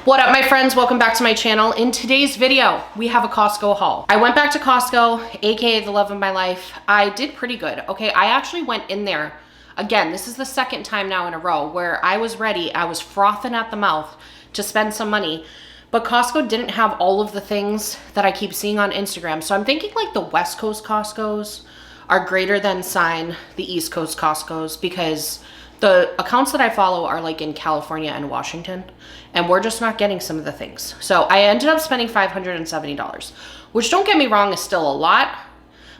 What up, my friends? Welcome back to my channel. In today's video, we have a Costco haul. I went back to Costco, aka the love of my life. I did pretty good. Okay, I actually went in there. Again, this is the second time now in a row where I was ready. I was frothing at the mouth to spend some money, but Costco didn't have all of the things that I keep seeing on Instagram. So I'm thinking like the West Coast Costcos are greater than sign the East Coast Costcos, because the accounts that I follow are like in California and Washington, and we're just not getting some of the things. So I ended up spending $570, which, don't get me wrong, is still a lot,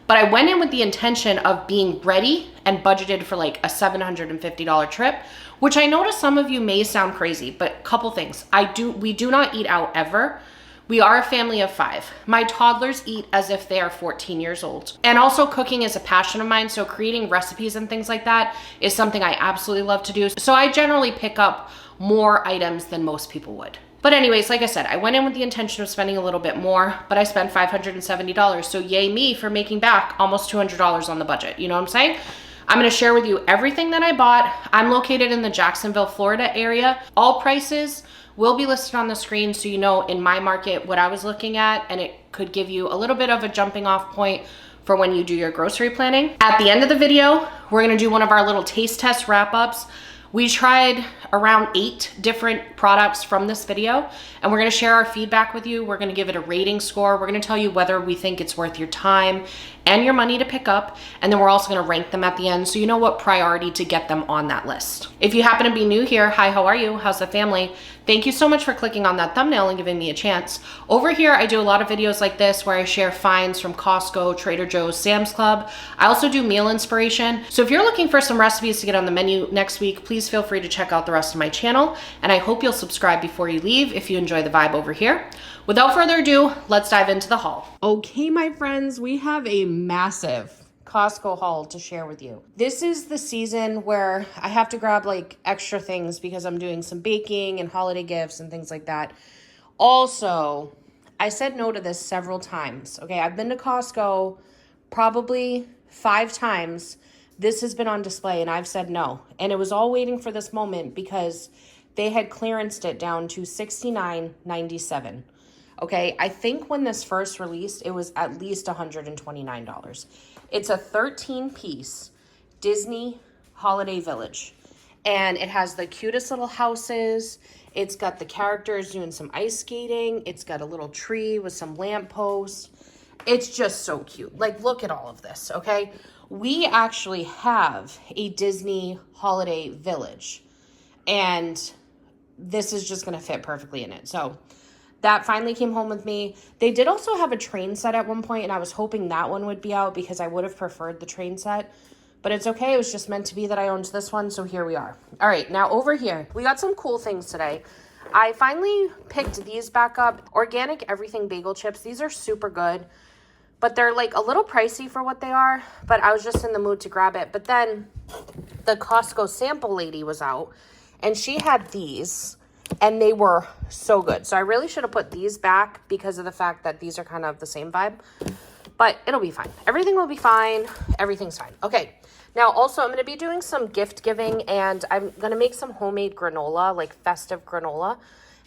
but I went in with the intention of being ready and budgeted for like a $750 trip, which I know to some of you may sound crazy, but couple things. We do not eat out ever. We are a family of 5. My toddlers eat as if they are 14 years old. And also, cooking is a passion of mine, so creating recipes and things like that is something I absolutely love to do. So I generally pick up more items than most people would. But anyways, like I said, I went in with the intention of spending a little bit more, but I spent $570. So yay me for making back almost $200 on the budget. You know what I'm saying? I'm gonna share with you everything that I bought. I'm located in the Jacksonville, Florida area. All prices will be listed on the screen, so you know in my market what I was looking at, and it could give you a little bit of a jumping off point for when you do your grocery planning. At the end of the video, we're gonna do one of our little taste test wrap-ups. We tried around 8 different products from this video, and we're gonna share our feedback with you. We're gonna give it a rating score. We're gonna tell you whether we think it's worth your time and your money to pick up, and then we're also gonna rank them at the end so you know what priority to get them on that list. If you happen to be new here, hi, how are you? How's the family? Thank you so much for clicking on that thumbnail and giving me a chance. Over here, I do a lot of videos like this where I share finds from Costco, Trader Joe's, Sam's Club. I also do meal inspiration. So if you're looking for some recipes to get on the menu next week, please feel free to check out the rest of my channel. And I hope you'll subscribe before you leave if you enjoy the vibe over here. Without further ado, let's dive into the haul. Okay, my friends, we have a massive Costco haul to share with you. This is the season where I have to grab like extra things because I'm doing some baking and holiday gifts and things like that. Also, I said no to this several times. Okay, I've been to Costco probably 5 times. This has been on display and I've said no. And it was all waiting for this moment because they had clearanced it down to $69.97. Okay, I think when this first released, it was at least $129. It's a 13-piece Disney Holiday Village, and it has the cutest little houses. It's got the characters doing some ice skating. It's got a little tree with some lampposts. It's just so cute. Like, look at all of this, okay? We actually have a Disney Holiday Village, and this is just gonna fit perfectly in it. So that finally came home with me. They did also have a train set at one point, and I was hoping that one would be out because I would have preferred the train set. But it's okay. It was just meant to be that I owned this one, so here we are. All right, now over here, we got some cool things today. I finally picked these back up. Organic everything bagel chips. These are super good, but they're like a little pricey for what they are, but I was just in the mood to grab it. But then the Costco sample lady was out, and she had these, and they were so good. So I really should have put these back because of the fact that these are kind of the same vibe, but it'll be fine. Everything will be fine. Everything's fine. Okay. Now also I'm going to be doing some gift giving, and I'm going to make some homemade granola, like festive granola.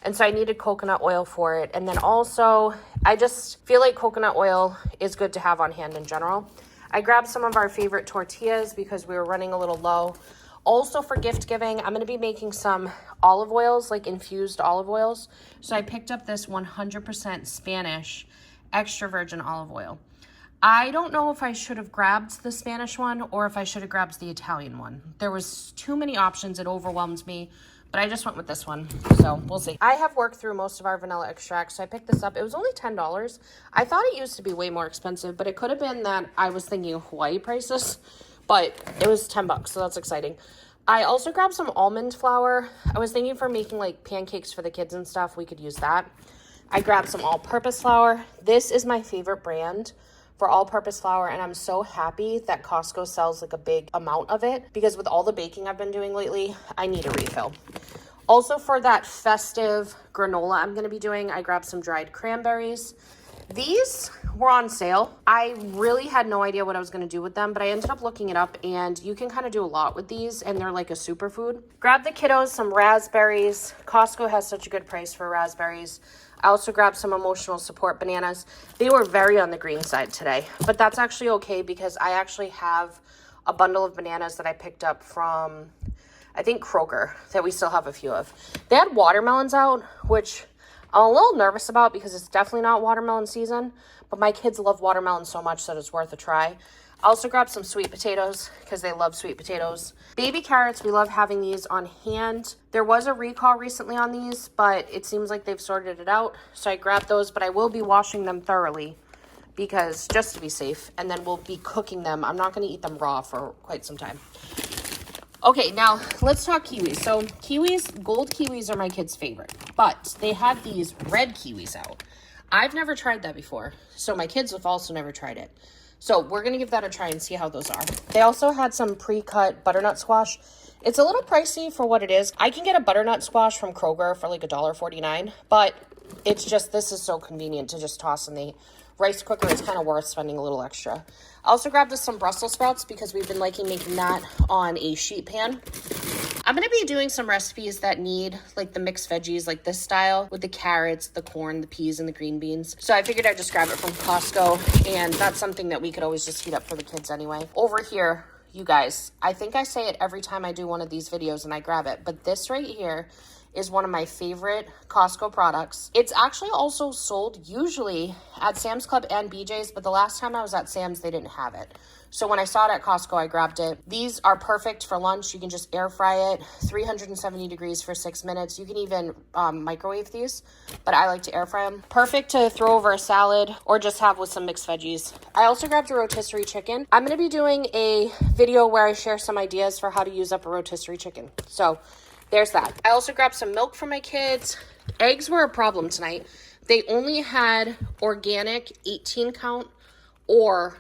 And so I needed coconut oil for it. And then also I just feel like coconut oil is good to have on hand in general. I grabbed some of our favorite tortillas because we were running a little low. Also for gift giving, I'm going to be making some olive oils, like infused olive oils. So I picked up this 100% Spanish extra virgin olive oil. I don't know if I should have grabbed the Spanish one or if I should have grabbed the Italian one. There was too many options. It overwhelmed me, but I just went with this one. So we'll see. I have worked through most of our vanilla extracts, so I picked this up. It was only $10. I thought it used to be way more expensive, but it could have been that I was thinking of Hawaii prices. But it was $10, so that's exciting. I also grabbed some almond flour. I was thinking for making like pancakes for the kids and stuff, we could use that. I grabbed some all-purpose flour. This is my favorite brand for all-purpose flour, and I'm so happy that Costco sells like a big amount of it because with all the baking I've been doing lately, I need a refill. Also for that festive granola I'm going to be doing, I grabbed some dried cranberries. These were on sale. I really had no idea what I was going to do with them, but I ended up looking it up, and you can kind of do a lot with these, and they're like a superfood. Grab the kiddos some raspberries. Costco has such a good price for raspberries. I also grabbed some emotional support bananas. They were very on the green side today, but that's actually okay because I actually have a bundle of bananas that I picked up from, I think, Kroger, that we still have a few of. They had watermelons out, which I'm a little nervous about because it's definitely not watermelon season, but my kids love watermelon so much that it's worth a try. I also grabbed some sweet potatoes because they love sweet potatoes. Baby carrots, we love having these on hand. There was a recall recently on these, but it seems like they've sorted it out. So I grabbed those, but I will be washing them thoroughly because just to be safe, and then we'll be cooking them. I'm not going to eat them raw for quite some time. Okay, now let's talk kiwis. So kiwis, gold kiwis are my kids' favorite, but they have these red kiwis out. I've never tried that before, so my kids have also never tried it. So we're going to give that a try and see how those are. They also had some pre-cut butternut squash. It's a little pricey for what it is. I can get a butternut squash from Kroger for like $1.49, but it's just, this is so convenient to just toss in the rice cooker. It's kind of worth spending a little extra. I also grabbed us some Brussels sprouts because we've been liking making that on a sheet pan. I'm going to be doing some recipes that need like the mixed veggies like this style with the carrots, the corn, the peas, and the green beans. So I figured I'd just grab it from Costco, and that's something that we could always just heat up for the kids anyway. Over here, you guys, I think I say it every time I do one of these videos and I grab it, but this right here is one of my favorite Costco products. It's actually also sold usually at Sam's Club and BJ's, but the last time I was at Sam's, they didn't have it. So when I saw it at Costco, I grabbed it. These are perfect for lunch. You can just air fry it, 370 degrees for 6 minutes. You can even microwave these, but I like to air fry them. Perfect to throw over a salad or just have with some mixed veggies. I also grabbed a rotisserie chicken. I'm gonna be doing a video where I share some ideas for how to use up a rotisserie chicken. So there's that. I also grabbed some milk for my kids. Eggs were a problem tonight. They only had organic 18 count or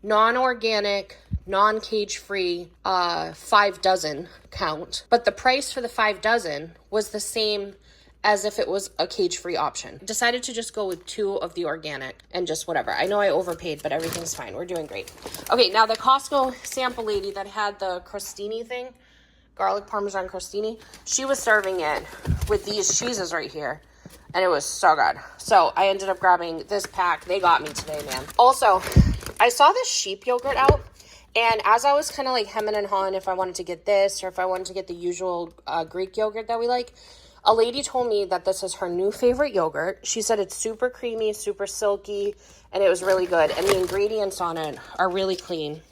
non-organic, non-cage free 5 dozen count. But the price for the 5 dozen was the same as if it was a cage-free option. Decided to just go with 2 of the organic and just whatever. I know I overpaid, but everything's fine. We're doing great. Okay, now the Costco sample lady that had the crostini thing, garlic parmesan crostini, she was serving it with these cheeses right here, and it was so good. So I ended up grabbing this pack. They got me today, man. Also, I saw this sheep yogurt out, and as I was kind of like hemming and hawing if I wanted to get this or if I wanted to get the usual Greek yogurt that we like, a lady told me that this is her new favorite yogurt. She said it's super creamy, super silky, and it was really good. And the ingredients on it are really clean.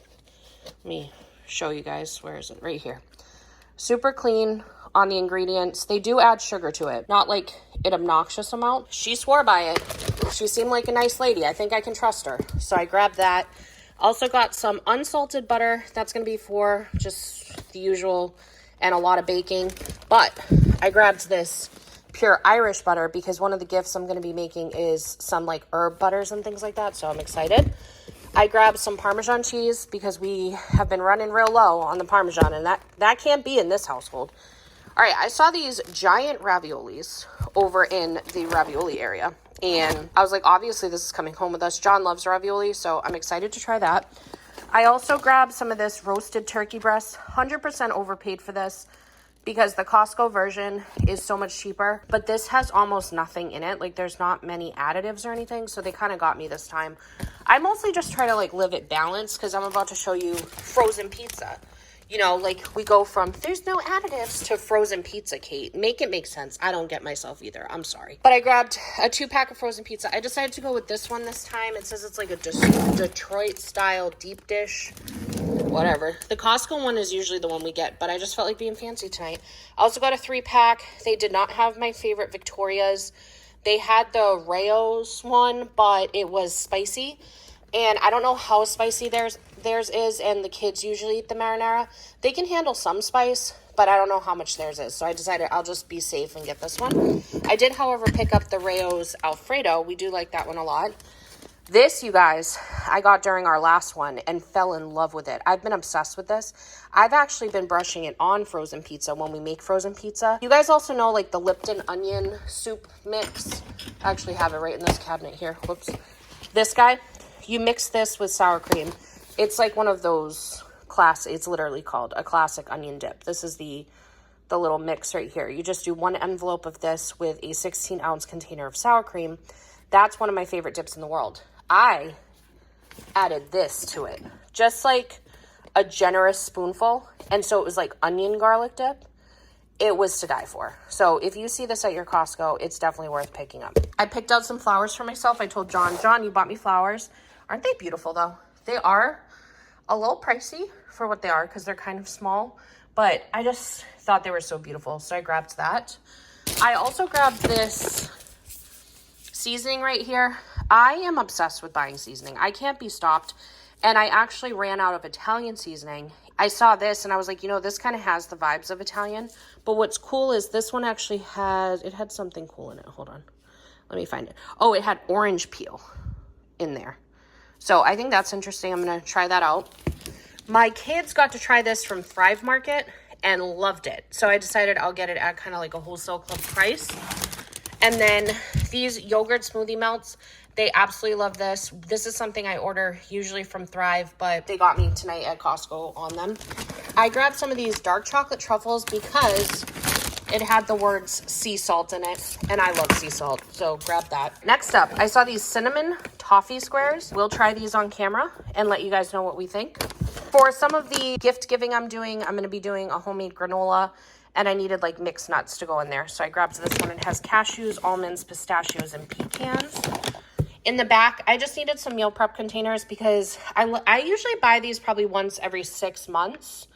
Let me show you guys. Where is it? Right here. Super clean on the ingredients. They do add sugar to it, not like an obnoxious amount. She swore by it. She seemed like a nice lady. I think I can trust her. So I grabbed that. Also got some unsalted butter. That's going to be for just the usual and a lot of baking. But I grabbed this pure Irish butter because one of the gifts I'm going to be making is some like herb butters and things like that. So I'm excited. I grabbed some Parmesan cheese because we have been running real low on the Parmesan, and that can't be in this household. All right, I saw these giant raviolis over in the ravioli area, and I was like, obviously this is coming home with us. John loves ravioli, so I'm excited to try that. I also grabbed some of this roasted turkey breast. 100% overpaid for this because the Costco version is so much cheaper, but this has almost nothing in it. Like there's not many additives or anything, so they kind of got me this time. I mostly just try to like live it balanced because I'm about to show you frozen pizza. You know, like we go from there's no additives to frozen pizza, Kate. Make it make sense. I don't get myself either. I'm sorry. But I grabbed a 2-pack of frozen pizza. I decided to go with this one this time. It says it's like a Detroit style deep dish. Whatever. The Costco one is usually the one we get, but I just felt like being fancy tonight. I also got a 3-pack. They did not have my favorite Victorias. They had the Rayo's one, but it was spicy. And I don't know how spicy theirs is, and the kids usually eat the marinara. They can handle some spice, but I don't know how much theirs is. So I decided I'll just be safe and get this one. I did, however, pick up the Rayo's Alfredo. We do like that one a lot. This, you guys, I got during our last one and fell in love with it. I've been obsessed with this. I've actually been brushing it on frozen pizza when we make frozen pizza. You guys also know like the Lipton onion soup mix. I actually have it right in this cabinet here. Whoops. This guy, you mix this with sour cream. It's like one of those it's literally called a classic onion dip. This is the little mix right here. You just do 1 envelope of this with a 16-ounce container of sour cream. That's one of my favorite dips in the world. I added this to it, just like a generous spoonful. And so it was like onion garlic dip. It was to die for. So if you see this at your Costco, it's definitely worth picking up. I picked out some flowers for myself. I told John, you bought me flowers. Aren't they beautiful though? They are a little pricey for what they are because they're kind of small, but I just thought they were so beautiful. So I grabbed that. I also grabbed this seasoning right here. I am obsessed with buying seasoning. I can't be stopped. And I actually ran out of Italian seasoning. I saw this and I was like, you know, this kind of has the vibes of Italian. But what's cool is this one actually had something cool in it. Hold on. Let me find it. Oh, it had orange peel in there. So I think that's interesting. I'm going to try that out. My kids got to try this from Thrive Market and loved it. So I decided I'll get it at kind of like a wholesale club price. And then these yogurt smoothie melts, they absolutely love this. This is something I order usually from Thrive, but they got me tonight at Costco on them. I grabbed some of these dark chocolate truffles because it had the words sea salt in it, and I love sea salt, so grab that. Next up, I saw these cinnamon toffee squares. We'll try these on camera and let you guys know what we think. For some of the gift giving I'm going to be doing a homemade granola, and I needed like mixed nuts to go in there. So I grabbed this one. It has cashews, almonds, pistachios, and pecans. In the back, I just needed some meal prep containers because I usually buy these probably once every 6 months.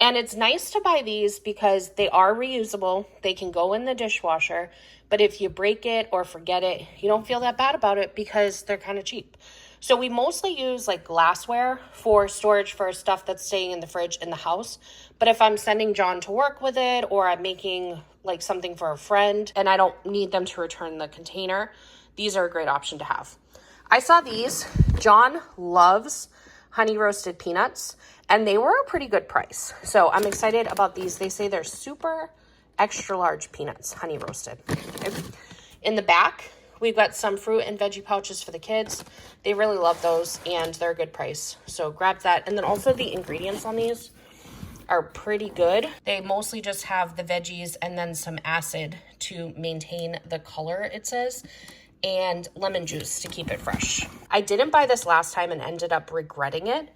And it's nice to buy these because they are reusable. They can go in the dishwasher. But if you break it or forget it, you don't feel that bad about it because they're kind of cheap. So we mostly use like glassware for storage for stuff that's staying in the fridge in the house. But if I'm sending John to work with it or I'm making like something for a friend and I don't need them to return the container, these are a great option to have. I saw these. John loves honey roasted peanuts and they were a pretty good price. So I'm excited about these. They say they're super extra large peanuts, honey roasted. Okay. In the back, we've got some fruit and veggie pouches for the kids. They really love those and they're a good price. So grab that. And then also the ingredients on these are pretty good. They mostly just have the veggies and then some acid to maintain the color, it says, and lemon juice to keep it fresh. I didn't buy this last time and ended up regretting it.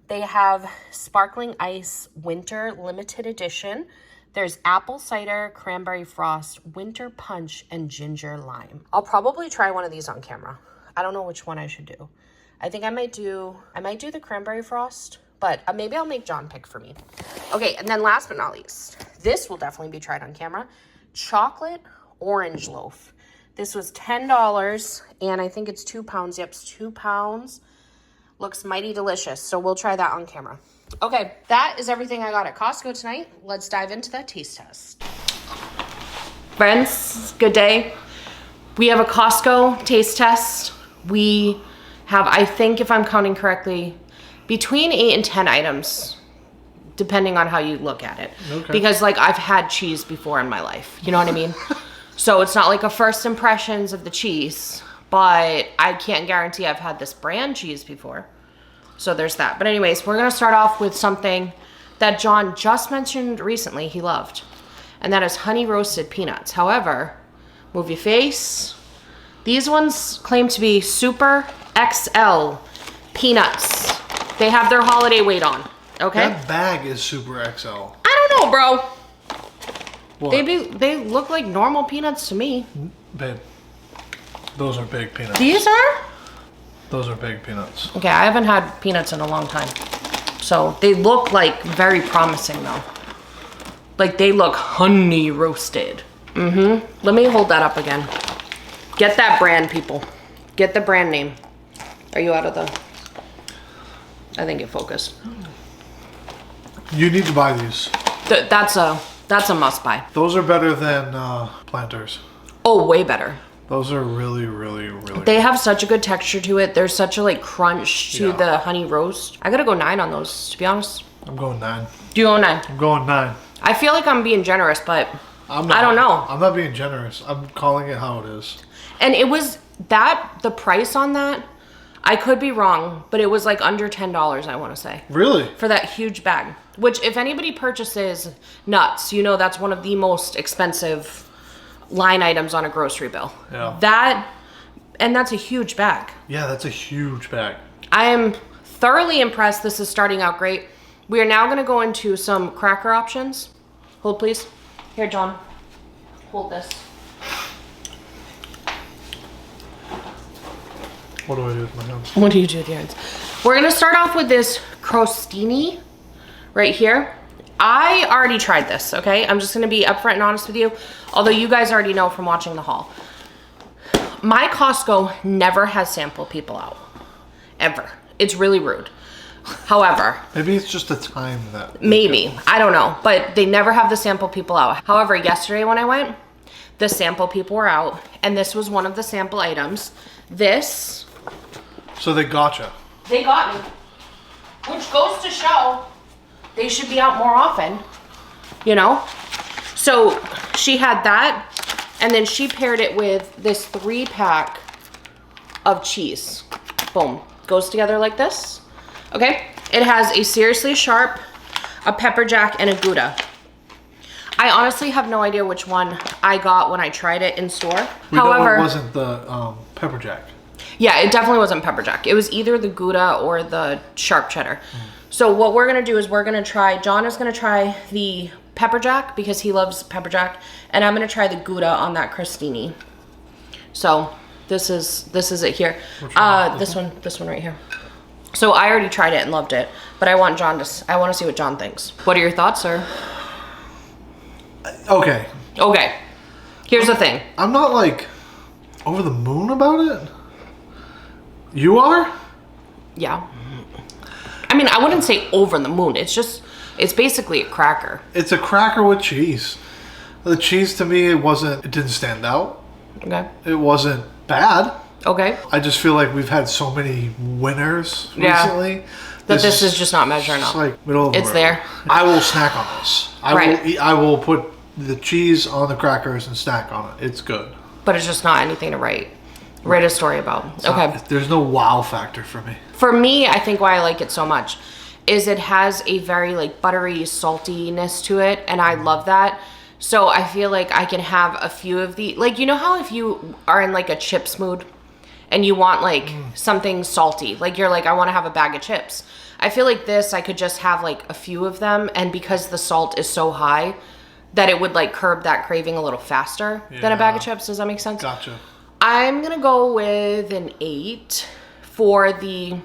They have sparkling ice winter limited edition. There's apple cider, cranberry frost, winter punch, and ginger lime. I'll probably try one of these on camera. I don't know which one I should do. I think I might do the cranberry frost, but maybe I'll make John pick for me. Okay, and then last but not least, this will definitely be tried on camera. Chocolate orange loaf. This was $10, and I think it's 2 pounds. Yep, it's 2 pounds. Looks mighty delicious, so we'll try that on camera. Okay, that is everything I got at Costco tonight. Let's dive into that taste test. Friends, good day. We have a Costco taste test. We have, I think if I'm counting correctly, between 8 and 10 items, depending on how you look at it. Okay. Because like I've had cheese before in my life, you know what I mean? So it's not like a first impressions of the cheese, but I can't guarantee I've had this brand cheese before. So there's that. But anyways, we're gonna start off with something that John just mentioned recently he loved. And that is honey roasted peanuts. However, move your face. These ones claim to be super XL peanuts. They have their holiday weight on, okay? That bag is super XL. I don't know, bro. What? They look like normal peanuts to me. Babe, those are big peanuts. These are? Those are big peanuts. Okay, I haven't had peanuts in a long time. So they look like very promising though. Like they look honey roasted. Mm-hmm. Let me hold that up again. Get that brand, people. Get the brand name. Are you out of the... I think it focused. You need to buy these. That's a must buy. Those are better than Planters. Oh, way better. Those are really, really, really They have such a good texture to it. There's such a like crunch to Yeah. the honey roast. I gotta go 9 on those, to be honest. I'm going 9. Do you go 9? I'm going 9. I feel like I'm being generous, but I'm not, I don't know. I'm not being generous. I'm calling it how it is. And it was the price on that, I could be wrong, but it was like under $10, I want to say. Really? For that huge bag. Which, if anybody purchases nuts, you know that's one of the most expensive line items on a grocery bill. Yeah. That's a huge bag. Yeah, that's a huge bag. I am thoroughly impressed. This is starting out great. We are now going to go into some cracker options. Hold, please. Here, John. Hold this. What do I do with my hands? What do you do with your hands? We're going to start off with this crostini right here. I already tried this, okay? I'm just going to be upfront and honest with you, although you guys already know from watching the haul. My Costco never has sample people out. Ever. It's really rude. However, Maybe it's just the time that... maybe. I don't know. But they never have the sample people out. However, yesterday when I went, the sample people were out. And this was one of the sample items. This... So they gotcha. They got me. Which goes to show they should be out more often, you know? So she had that, and then she paired it with this 3-pack of cheese. Boom. Goes together like this. Okay? It has a seriously sharp, a pepper jack, and a Gouda. I honestly have no idea which one I got when I tried it in store. However, it wasn't the pepper jack. Yeah, it definitely wasn't pepper jack. It was either the Gouda or the sharp cheddar. So what we're gonna do is we're gonna try, John is gonna try the pepper jack because he loves pepper jack, and I'm gonna try the Gouda on that crostini. So this is it here. This one right here. So I already tried it and loved it, but I want to see what John thinks. What are your thoughts, sir? Okay. Okay. Here's the thing. I'm not like over the moon about it. You are? Yeah. I mean, I wouldn't say over the moon. It's basically a cracker. It's a cracker with cheese. The cheese to me, it didn't stand out. Okay. It wasn't bad. Okay. I just feel like we've had so many winners recently. That this is just not measuring up. Like middle of the It's road. there. I will snack on this. I will put the cheese on the crackers and snack on it. It's good. But it's just not anything to write a story about. Okay. There's no wow factor for me. For me, I think why I like it so much is it has a very like buttery saltiness to it, and I love that. So I feel like I can have a few of the, like, you know how if you are in like a chips mood and you want like something salty, like you're like, I want to have a bag of chips. I feel like this, I could just have like a few of them, and because the salt is so high that it would like curb that craving a little faster than a bag of chips. Does that make sense? Gotcha. I'm gonna go with an 8 for the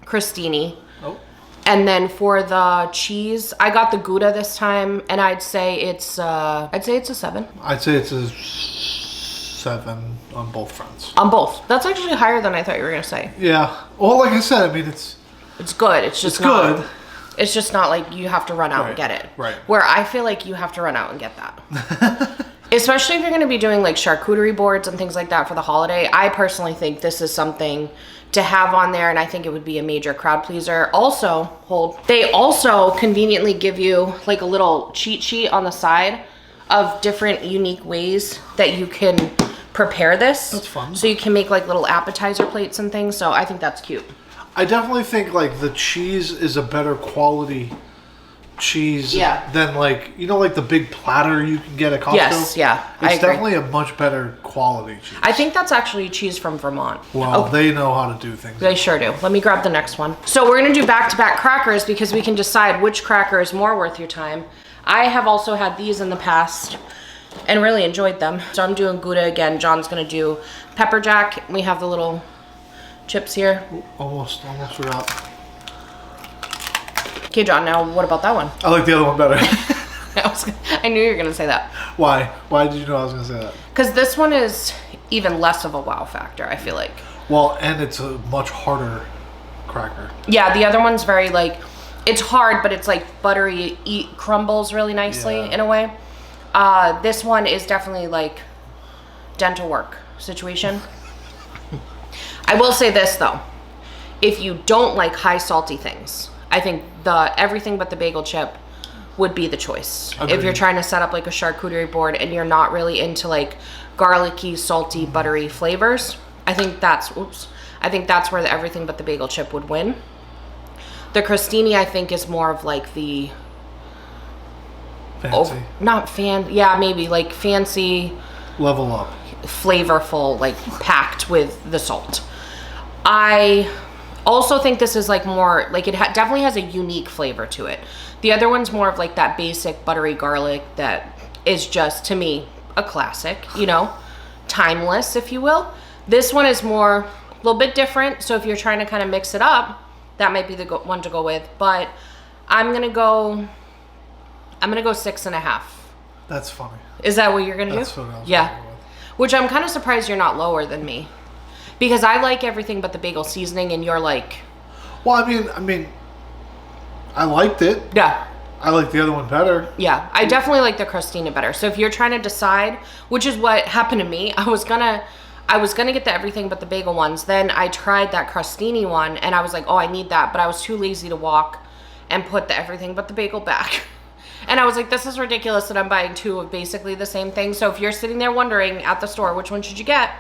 crostini. Oh. And then for the cheese, I got the Gouda this time, and I'd say it's a 7. I'd say it's a 7 on both fronts. On both. That's actually higher than I thought you were gonna say. Yeah. Well, like I said, I mean, it's good. It's just good. It's just not like you have to run out and get it. Right. Where I feel like you have to run out and get that. Especially if you're going to be doing like charcuterie boards and things like that for the holiday. I personally think this is something to have on there, and I think it would be a major crowd pleaser. Also, they also conveniently give you like a little cheat sheet on the side of different unique ways that you can prepare this. That's fun. So you can make like little appetizer plates and things. So I think that's cute. I definitely think like the cheese is a better quality cheese than like, you know, like the big platter you can get at Costco. Yes, yeah, I It's agree. definitely a much better quality cheese. I think that's actually cheese from Vermont. Well, they know how to do things. They sure do. Let me grab the next one. So we're gonna do back-to-back crackers because we can decide which cracker is more worth your time. I have also had these in the past and really enjoyed them. So I'm doing Gouda again. John's gonna do pepper jack. We have the little chips here. Almost forgot. Okay, John, now what about that one? I like the other one better. I knew you were gonna say that. Why? Why did you know I was gonna say that? Because this one is even less of a wow factor, I feel like. Well, and it's a much harder cracker. Yeah, the other one's very like, it's hard, but it's like buttery, crumbles really nicely in a way. This one is definitely like dental work situation. I will say this though. If you don't like high salty things, I think the everything but the bagel chip would be the choice. Agreed. If you're trying to set up like a charcuterie board and you're not really into like garlicky, salty, buttery flavors, I think that's where the everything but the bagel chip would win. The crostini, I think, is more of like the fancy. Maybe like fancy, level up, flavorful, like packed with the salt. I also think this is like more like it definitely has a unique flavor to it. The other one's more of like that basic buttery garlic that is just, to me, a classic, you know, timeless, if you will. This one is more, a little bit different. So if you're trying to kind of mix it up, that might be the one to go with. But I'm gonna go 6.5. That's funny. Is that what you're gonna do? That's what I was yeah. going with. Which I'm kind of surprised you're not lower than me, because I like everything but the bagel seasoning, and you're like. Well, I mean, I liked it. Yeah. I like the other one better. Yeah, I definitely like the crostini better. So if you're trying to decide, which is what happened to me, I was gonna get the everything but the bagel ones. Then I tried that crostini one, and I was like, oh, I need that, but I was too lazy to walk and put the everything but the bagel back. And I was like, this is ridiculous that I'm buying two of basically the same thing. So if you're sitting there wondering at the store, which one should you get?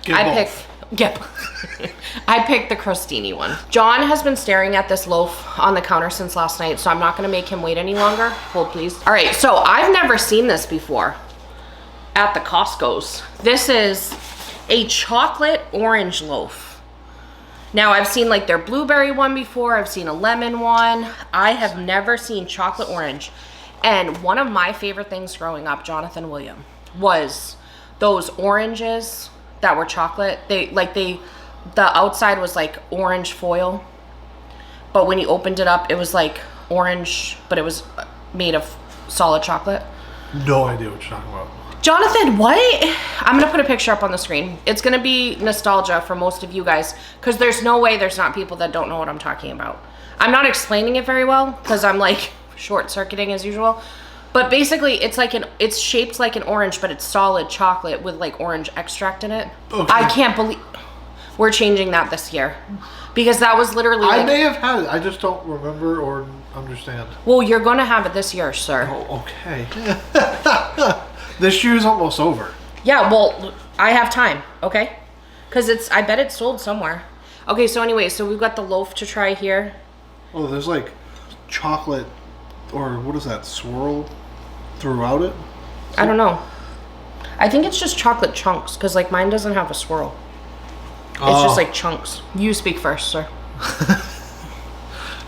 I picked the crostini one. John has been staring at this loaf on the counter since last night, so I'm not gonna make him wait any longer. Hold, please. All right, so I've never seen this before at the Costco's. This is a chocolate orange loaf. Now, I've seen like their blueberry one before. I've seen a lemon one. I have never seen chocolate orange. And one of my favorite things growing up, Jonathan William, was those oranges that were chocolate. The outside was like orange foil, but when you opened it up, it was like orange, but it was made of solid chocolate. No idea what you're talking about. Jonathan, what? I'm gonna put a picture up on the screen. It's gonna be nostalgia for most of you guys, because there's no way there's not people that don't know what I'm talking about. I'm not explaining it very well because I'm like short-circuiting as usual. But basically, it's shaped like an orange, but it's solid chocolate with like orange extract in it. Okay. I can't believe we're changing that this year, because that was literally. I may have had it. I just don't remember or understand. Well, you're gonna have it this year, sir. Oh, okay. This year's almost over. Yeah, well, I have time, okay? Because I bet it's sold somewhere. Okay, so anyway, so we've got the loaf to try here. Oh, there's like chocolate, or what is that, swirl throughout it? I don't know. I think it's just chocolate chunks, because like mine doesn't have a swirl. It's just like chunks. You speak first, sir.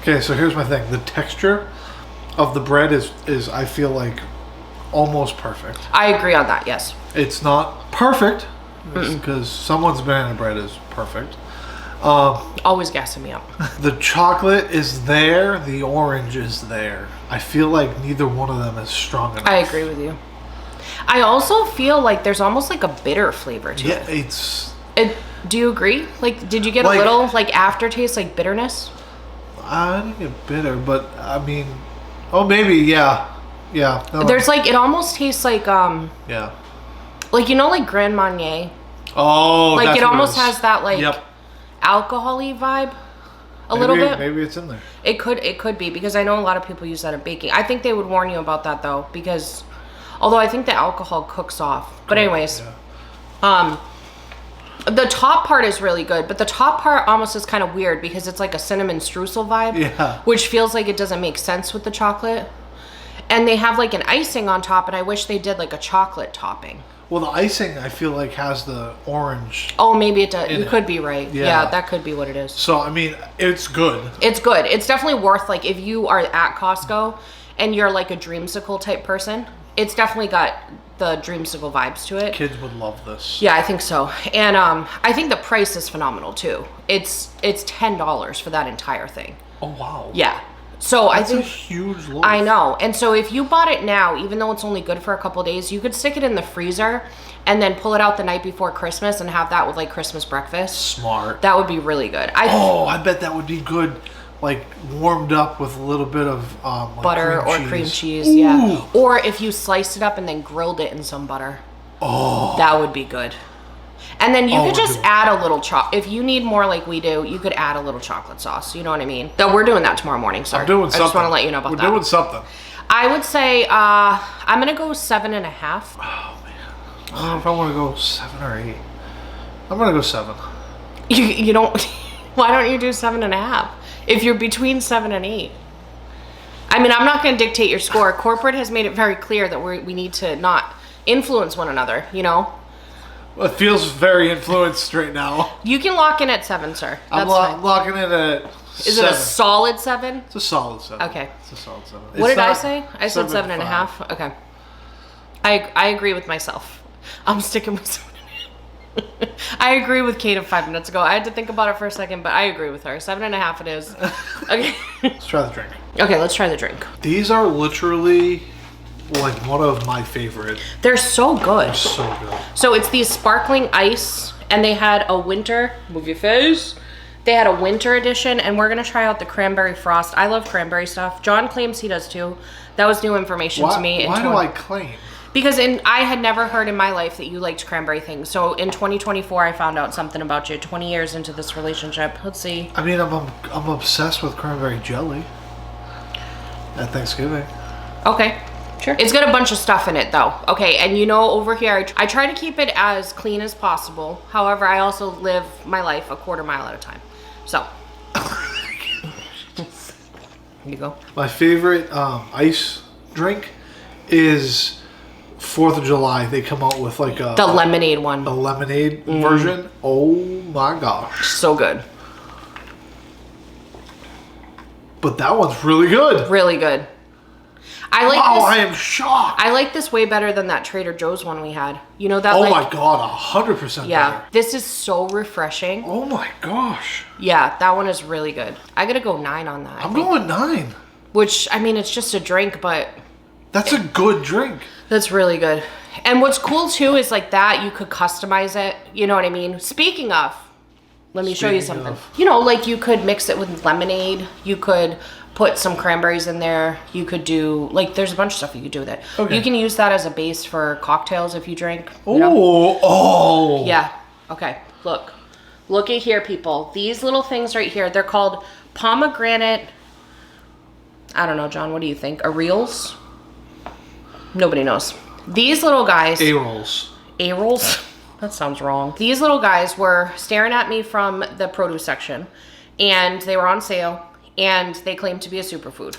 Okay, so here's my thing. The texture of the bread is I feel like almost perfect. I agree on that, yes. It's not perfect, because someone's banana bread is perfect. Always gassing me up. The chocolate is there, the orange is there. I feel like neither one of them is strong enough. I agree with you. I also feel like there's almost like a bitter flavor to it. Yeah, do you agree? Like, did you get a little like aftertaste, like bitterness? I didn't get bitter, but I mean, oh, maybe, yeah. Yeah. No, there's like, it almost tastes like, yeah. Like, you know, like Grand Marnier? Oh, like that's it what almost it is. has that like alcohol-y vibe a little bit. Maybe it's in there. It could be, because I know a lot of people use that in baking. I think they would warn you about that though, because although I think the alcohol cooks off. But anyways, yeah. The top part is really good, but the top part almost is kind of weird because it's like a cinnamon streusel vibe, yeah, which feels like it doesn't make sense with the chocolate. And they have like an icing on top, and I wish they did like a chocolate topping. Well, the icing I feel like has the orange. Oh, maybe it does. You could be right. Yeah, that could be what it is. So I mean, it's good. It's good. It's definitely worth, like, if you are at Costco and you're like a dreamsicle type person, it's definitely got the dreamsicle vibes to it. Kids would love this. Yeah, I think so. And I think the price is phenomenal too. It's $10 for that entire thing. Oh wow. Yeah. So that's I think a huge loaf. I know. And so if you bought it now, even though it's only good for a couple days, you could stick it in the freezer and then pull it out the night before Christmas and have that with like Christmas breakfast. Smart. That would be really good. I bet that would be good, like warmed up with a little bit of like butter or cream cheese. Yeah. Or if you sliced it up and then grilled it in some butter. Oh. That would be good. And then you could just add a little if you need more like we do, you could add a little chocolate sauce. You know what I mean? Though we're doing that tomorrow morning, sir. I'm doing something. I just want to let you know about that. We're doing something. I would say I'm gonna go 7.5. Oh man. I don't know if I want to go 7 or 8. I'm gonna go 7. You don't. Why don't you do 7.5? If you're between 7 and 8. I mean, I'm not gonna dictate your score. Corporate has made it very clear that we need to not influence one another. You know. Well, it feels very influenced right now. You can lock in at 7, sir. I'm locking in at 7. Is it a solid 7? It's a solid 7. Okay. It's a solid 7. What did I say? I said 7.5. Okay. I agree with myself. I'm sticking with 7.5. I agree with Kate of 5 minutes ago. I had to think about it for a second, but I agree with her. 7.5 it is. Okay. Let's try the drink. Okay, let's try the drink. These are literally like one of my favorite. They're so good. They're so good. So it's these sparkling ice, and they had a winter, move your face. They had a winter edition, and we're gonna try out the cranberry frost. I love cranberry stuff. John claims he does too. That was new information to me. Why do I claim? Because I had never heard in my life that you liked cranberry things. So in 2024, I found out something about you 20 years into this relationship. Let's see. I mean, I'm obsessed with cranberry jelly at Thanksgiving. Okay. Sure. It's got a bunch of stuff in it though. Okay, and you know, over here, I try to keep it as clean as possible. However, I also live my life a quarter mile at a time. So. Here you go. My favorite ice drink is 4th of July. They come out with like the lemonade one. A lemonade version. Oh my gosh. So good. But that one's really good. Really good. I like wow, this. I am shocked. I like this way better than that Trader Joe's one we had. You know that? Oh like, my god, 100% yeah, better. this is so refreshing. Oh my gosh. Yeah, that one is really good. I gotta go 9 on that. I'm going 9. Which, I mean, it's just a drink, but... That's a good drink. That's really good. And what's cool too is like that, you could customize it. You know what I mean? Speaking of, let me show you something. You know, like you could mix it with lemonade. You could put some cranberries in there. You could do, like, there's a bunch of stuff you could do with it. Okay. You can use that as a base for cocktails if you drink. You know? Oh. Yeah. Okay. Look. Look at here, people. These little things right here, they're called pomegranate. I don't know, John. What do you think? Areoles? Nobody knows. These little guys. A-rolls. A-rolls? That sounds wrong. These little guys were staring at me from the produce section, and they were on sale, and they claimed to be a superfood.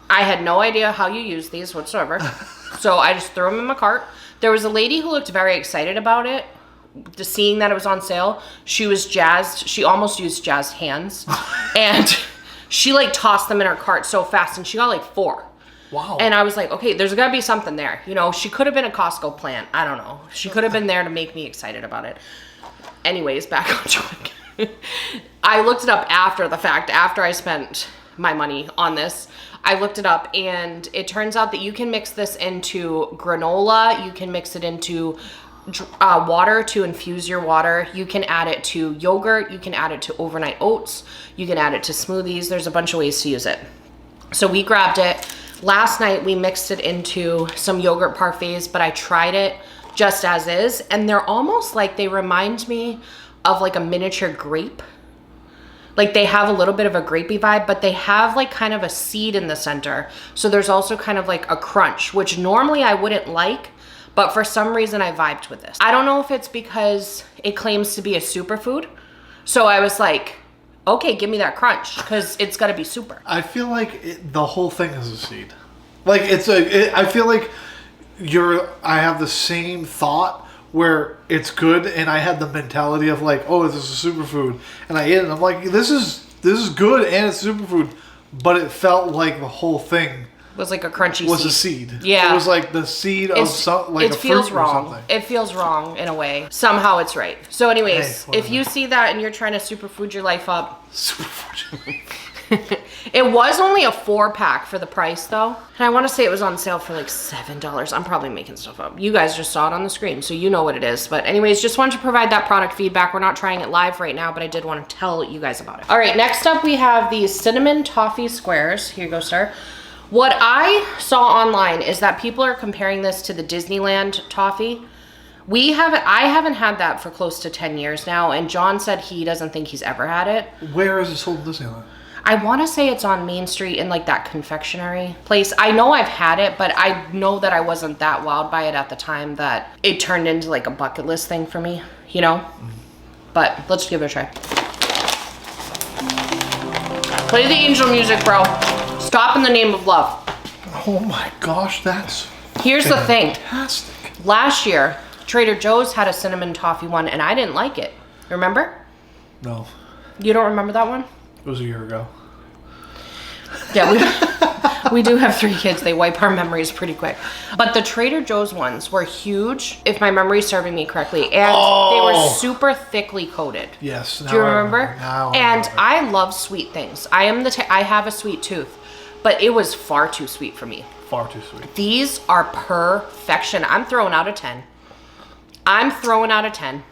I had no idea how you use these whatsoever, so I just threw them in my cart. There was a lady who looked very excited about it, just seeing that it was on sale. She was jazzed. She almost used jazzed hands, and she like tossed them in her cart so fast, and she got like 4. Wow. And I was like, okay, there's got to be something there. You know, she could have been a Costco plant. I don't know. She could have been there to make me excited about it. Anyways, back on track. I looked it up after the fact, after I spent my money on this. I looked it up, and it turns out that you can mix this into granola. You can mix it into water to infuse your water. You can add it to yogurt. You can add it to overnight oats. You can add it to smoothies. There's a bunch of ways to use it. So we grabbed it. Last night we mixed it into some yogurt parfaits, but I tried it just as is, and they're almost like, they remind me of like a miniature grape. Like they have a little bit of a grapey vibe, but they have like kind of a seed in the center. So there's also kind of like a crunch, which normally I wouldn't like, but for some reason I vibed with this. I don't know if it's because it claims to be a superfood. So I was like, okay, give me that crunch, because it's got to be super. I feel like the whole thing is a seed. Like I feel like I have the same thought where it's good, and I had the mentality of like, oh, this is a superfood, and I ate it, and I'm like, this is good, and it's a superfood, but it felt like the whole thing was like a crunchy was seed. A seed. Yeah. It was like the seed of some, like a fruit or something. It feels wrong in a way. Somehow it's right. So anyways, if you see that and you're trying to superfood your life up. Superfood your life. It was only a 4-pack for the price though. And I want to say it was on sale for like $7. I'm probably making stuff up. You guys just saw it on the screen, so you know what it is. But anyways, just wanted to provide that product feedback. We're not trying it live right now, but I did want to tell you guys about it. All right, next up we have these cinnamon toffee squares. Here you go, sir. What I saw online is that people are comparing this to the Disneyland toffee, I haven't had that for close to 10 years now, and John said he doesn't think he's ever had it. Where is it sold in Disneyland? I want to say it's on Main Street in like that confectionery place. I know I've had it, but I know that I wasn't that wowed by it at the time that it turned into like a bucket list thing for me, you know? But let's give it a try. Play the angel music, bro. Stop in the name of love. Oh my gosh, that's Here's the thing. fantastic. Last year, Trader Joe's had a cinnamon toffee one, and I didn't like it. Remember? No, You don't remember that one? it was a year ago. Yeah, we do have 3 kids. They wipe our memories pretty quick. But the Trader Joe's ones were huge, if my memory's serving me correctly. And they were super thickly coated. Yes. Do you remember? Now And remember. I love sweet things. I have a sweet tooth, but it was far too sweet for me. Far too sweet. These are perfection. I'm throwing out a 10. I'm throwing out a 10.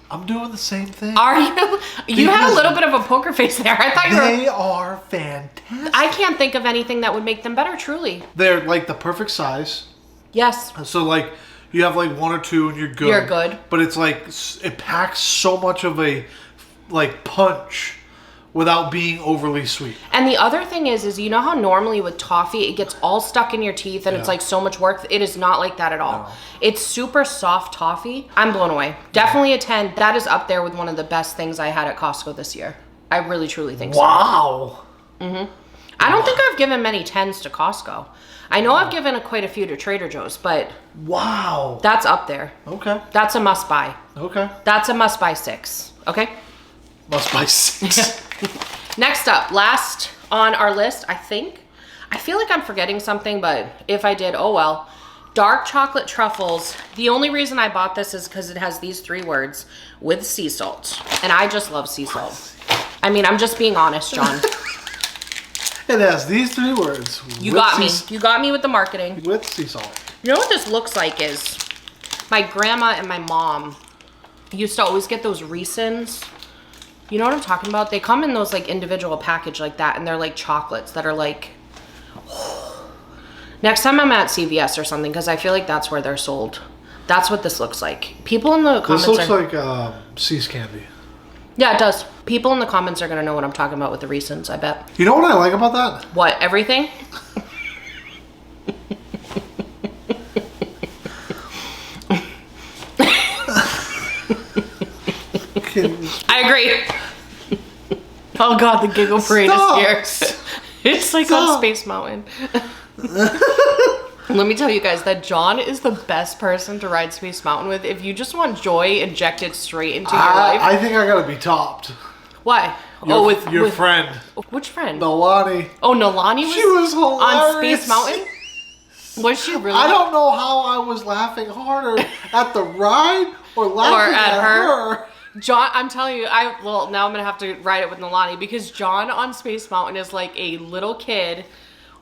I'm doing the same thing. Are you? You had a little bit of a poker face there. I thought you were. They are fantastic. I can't think of anything that would make them better, truly. They're like the perfect size. Yes. So like you have like 1 or 2 and you're good. You're good. But it's like it packs so much of a like punch without being overly sweet. And the other thing is you know how normally with toffee it gets all stuck in your teeth and it's like so much work? It is not like that at all. No. It's super soft toffee. I'm blown away. Definitely a 10. That is up there with one of the best things I had at Costco this year. I really truly think so. Wow. I don't think I've given many 10s to Costco. I know I've given quite a few to Trader Joe's, but Wow. that's up there. Okay. That's a must buy. Okay. That's a must buy 6. Okay? Must buy 6. Next up, last on our list, I think. I feel like I'm forgetting something, but if I did, oh well. Dark chocolate truffles. The only reason I bought this is because it has these 3 words with sea salt. And I just love sea salt. I mean, I'm just being honest, John. It has these 3 words. You got me. You got me with the marketing. With sea salt. You know what this looks like is my grandma and my mom used to always get those Reese's. You know what I'm talking about? They come in those like individual package like that, and they're like chocolates that are like. Next time I'm at CVS or something, because I feel like that's where they're sold. That's what this looks like. People in the comments. This looks like See's candy. Yeah, it does. People in the comments are gonna know what I'm talking about with the Reese's, I bet. You know what I like about that? What? Everything? I agree. Oh god, the giggle parade Stop. is here. It's like on Space Mountain. Let me tell you guys that John is the best person to ride Space Mountain with. If you just want joy injected straight into your life. I think I gotta be topped. Why? With your friend. Which friend? Nalani. Oh, Nalani was, She was hilarious. on Space Mountain? Was she really? I don't know how I was laughing harder at the ride or laughing at at her. John, I'm telling you, well, now I'm going to have to ride it with Nalani because John on Space Mountain is like a little kid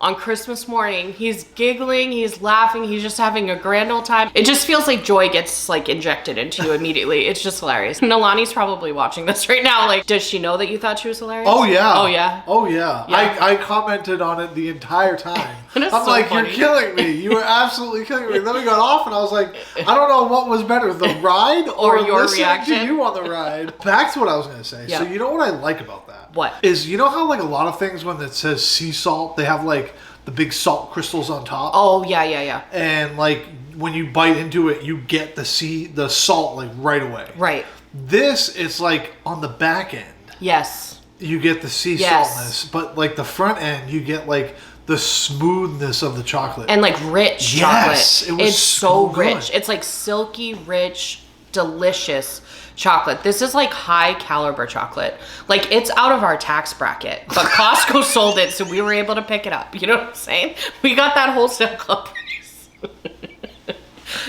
on Christmas morning. He's giggling, he's laughing, he's just having a grand old time. It just feels like joy gets like injected into you immediately. It's just hilarious. Nalani's probably watching this right now. Like, does she know that you thought she was hilarious? Oh yeah. Oh yeah. Oh yeah. Yeah. I commented on it the entire time. It's I'm so like, funny. you're killing me. You were absolutely killing me. Then we got off and I was like, I don't know what was better, the ride Or your listening reaction. to you on the ride. Back to what I was gonna say. Yeah. So you know what I like about that? What? Is you know how like a lot of things when it says sea salt, they have like the big salt crystals on top? Oh yeah, yeah, yeah. And like when you bite into it, you get the salt like right away. Right. This is like on the back end. Yes. You get the sea saltness, but like the front end, you get like the smoothness of the chocolate. And like rich Yes, chocolate. it was It's so so good. rich. It's like silky, rich, delicious chocolate. This is like high caliber chocolate. Like it's out of our tax bracket, but Costco sold it, so we were able to pick it up. You know what I'm saying? We got that wholesale club price.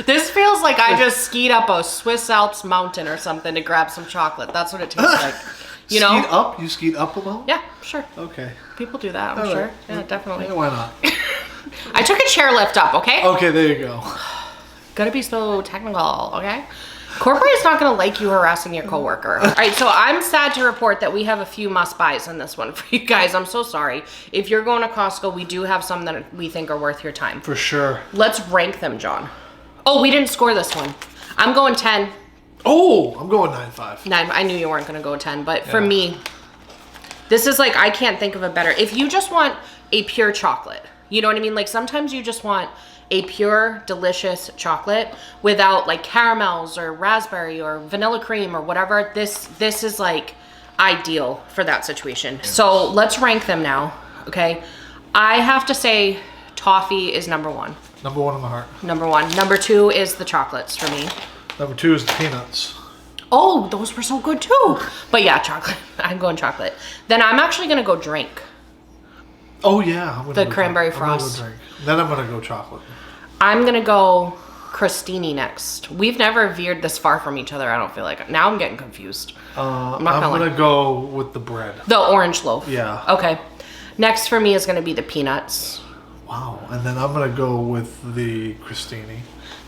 This feels like I just skied up a Swiss Alps mountain or something to grab some chocolate. That's what it tastes like. You know? Skied up? You skied up a mountain? Yeah, sure. Okay. People do that, I'm All sure. right. Yeah, definitely. Yeah, why not? I took a chairlift up, okay? Okay, there you go. Gotta be so technical, okay? Corporate is not gonna like you harassing your coworker. All right, so I'm sad to report that we have a few must-buys in this one for you guys. I'm so sorry. If you're going to Costco, we do have some that we think are worth your time. For sure. Let's rank them, John. Oh, we didn't score this one. I'm going 10. Oh, I'm going 9.5. 9. I knew you weren't going to go 10, but for me, this is like, I can't think of a better. If you just want a pure chocolate, you know what I mean? Like sometimes you just want a pure, delicious chocolate without like caramels or raspberry or vanilla cream or whatever. This is like ideal for that situation. So let's rank them now, okay? I have to say toffee is number 1. Number 1 in my heart. Number 1. Number 2 is the chocolates for me. Number 2 is the peanuts. Oh, those were so good too. But yeah, chocolate. I'm going chocolate. Then I'm actually gonna go drink. Oh yeah, I'm gonna The go cranberry drink. I'm gonna frost. go drink. Then I'm gonna go chocolate. I'm gonna go crostini next. We've never veered this far from each other, I don't feel like. Now I'm getting confused. I'm not gonna gonna go with the bread. The orange loaf. Yeah. Okay. Next for me is gonna be the peanuts. Wow. And then I'm gonna go with the crostini.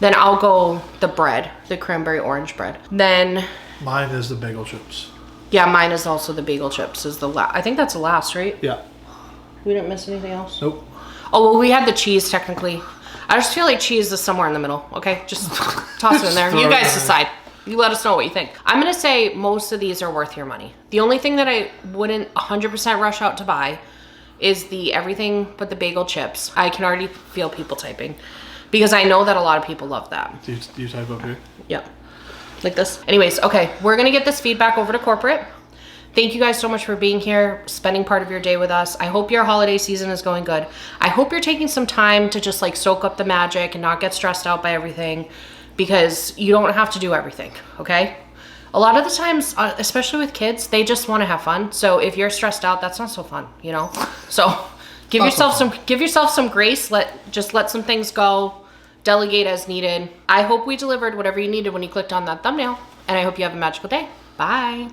Then I'll go the bread, the cranberry orange bread. Then Mine is the bagel chips. yeah, mine is also the bagel chips. Is the last? I think that's the last, right? Yeah. We didn't miss anything else. Nope. Oh well, we had the cheese technically. I just feel like cheese is somewhere in the middle. Okay, just toss it in there. throw You it guys in. decide. You let us know what you think. I'm gonna say most of these are worth your money. The only thing that I wouldn't 100% rush out to buy is the everything but the bagel chips. I can already feel people typing because I know that a lot of people love that. Do you type up here? Yep. Like this. Anyways, okay, we're gonna get this feedback over to corporate. Thank you guys so much for being here, spending part of your day with us. I hope your holiday season is going good. I hope you're taking some time to just like soak up the magic and not get stressed out by everything, because you don't have to do everything, okay? A lot of the times, especially with kids, they just want to have fun. So if you're stressed out, that's not so fun, you know? So give yourself some grace, just let some things go, delegate as needed. I hope we delivered whatever you needed when you clicked on that thumbnail, and I hope you have a magical day. Bye.